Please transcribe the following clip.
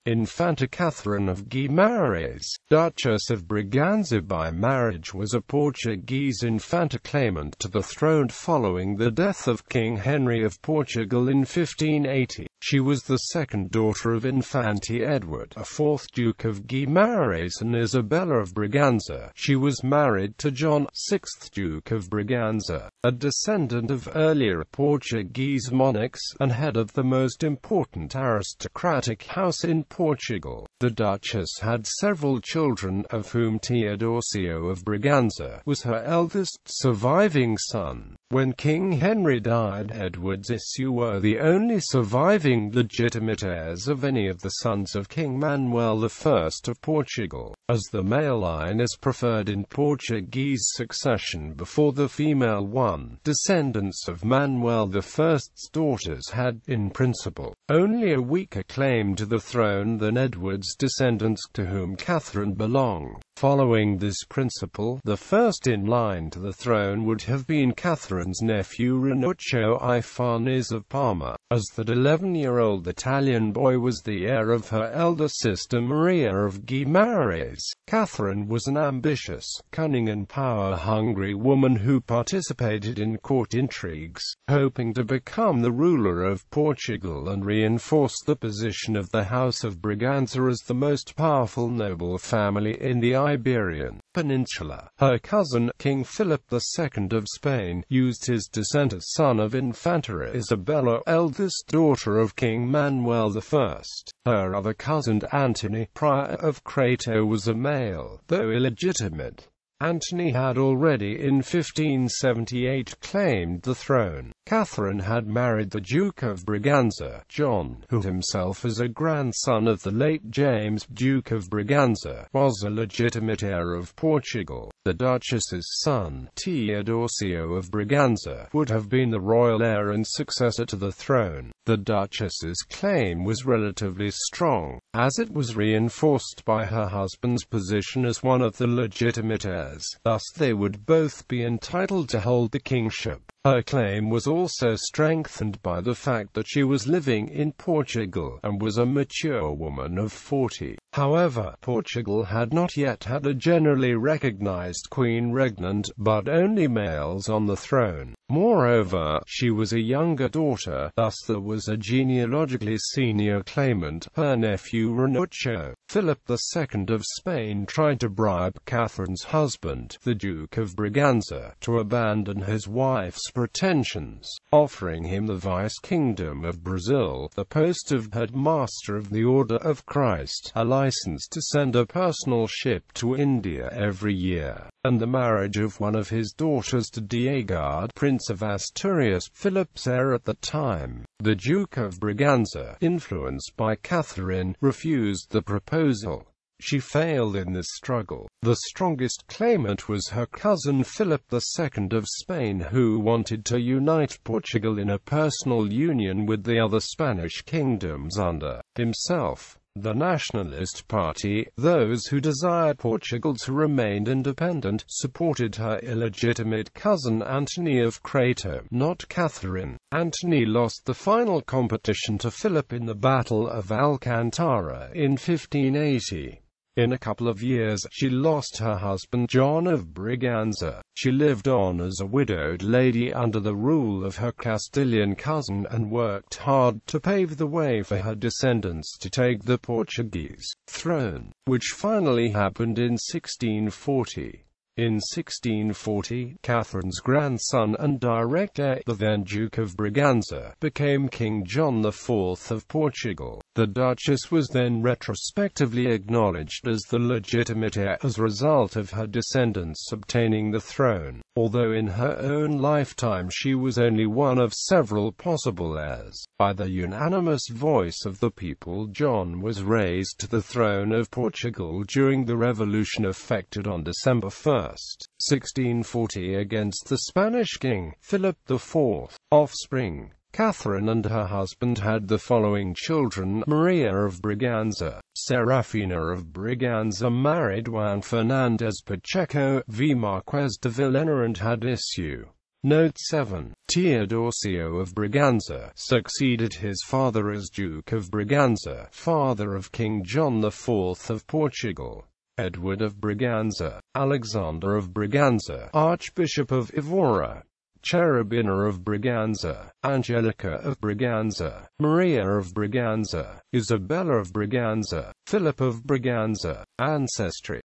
Infanta Catherine of Guimarães, Duchess of Braganza by marriage, was a Portuguese infanta claimant to the throne following the death of King Henry of Portugal in 1580. She was the second daughter of Infante Edward, a fourth Duke of Guimarães, and Isabella of Braganza. She was married to John, sixth Duke of Braganza, a descendant of earlier Portuguese monarchs, and head of the most important aristocratic house in Portugal. The Duchess had several children, of whom Teodósio of Braganza was her eldest surviving son. When King Henry died, Edward's issue were the only surviving legitimate heirs of any of the sons of King Manuel I of Portugal, as the male line is preferred in Portuguese succession before the female one. Descendants of Manuel I's daughters had, in principle, only a weaker claim to the throne than Edward's descendants, to whom Catherine belonged. Following this principle, the first in line to the throne would have been Catherine's nephew Ranuccio I Farnese of Parma, as that 11-year-old Italian boy was the heir of her elder sister Maria of Guimarães. Catherine was an ambitious, cunning and power-hungry woman who participated in court intrigues, hoping to become the ruler of Portugal and reinforce the position of the House of Braganza as the most powerful noble family in the Iberian Peninsula. Her cousin, King Philip II of Spain, used his descent as son of Infanta Isabella, eldest daughter of King Manuel I. Her other cousin, Antony, Prior of Crato, was a male, though illegitimate. Antony had already in 1578 claimed the throne. Catherine had married the Duke of Braganza, John, who himself, as a grandson of the late James, Duke of Braganza, was a legitimate heir of Portugal. The Duchess's son, Teodósio of Braganza, would have been the royal heir and successor to the throne. The Duchess's claim was relatively strong, as it was reinforced by her husband's position as one of the legitimate heirs. Thus they would both be entitled to hold the kingship. Her claim was also strengthened by the fact that she was living in Portugal, and was a mature woman of 40. However, Portugal had not yet had a generally recognized queen regnant, but only males on the throne. Moreover, she was a younger daughter, thus there was a genealogically senior claimant, her nephew Ranuccio. Philip II of Spain tried to bribe Catherine's husband, the Duke of Braganza, to abandon his wife's pretensions, offering him the vice-kingdom of Brazil, the post of headmaster of the Order of Christ, a license to send a personal ship to India every year, and the marriage of one of his daughters to Diego, Prince of Asturias, Philip's heir at the time. The Duke of Braganza, influenced by Catherine, refused the proposal. She failed in this struggle. The strongest claimant was her cousin Philip II of Spain, who wanted to unite Portugal in a personal union with the other Spanish kingdoms under himself. The Nationalist Party, those who desired Portugal to remain independent, supported her illegitimate cousin Antony of Crato, not Catherine. Antony lost the final competition to Philip in the Battle of Alcantara in 1580. In a couple of years, she lost her husband John of Braganza. She lived on as a widowed lady under the rule of her Castilian cousin, and worked hard to pave the way for her descendants to take the Portuguese throne, which finally happened in 1640. In 1640, Catherine's grandson and direct heir, the then Duke of Braganza, became King John IV of Portugal. The Duchess was then retrospectively acknowledged as the legitimate heir as a result of her descendants obtaining the throne, although in her own lifetime she was only one of several possible heirs. By the unanimous voice of the people, John was raised to the throne of Portugal during the revolution effected on December 1, 1640 against the Spanish king, Philip IV. Offspring: Catherine and her husband had the following children: Maria of Braganza. Serafina of Braganza married Juan Fernandez Pacheco, V. Marqués de Villena, and had issue. Note 7. Teodósio of Braganza succeeded his father as Duke of Braganza, father of King John IV of Portugal, Edward of Braganza, Alexander of Braganza, Archbishop of Evora, Cherubina of Braganza, Angelica of Braganza, Maria of Braganza, Isabella of Braganza, Philip of Braganza. Ancestry.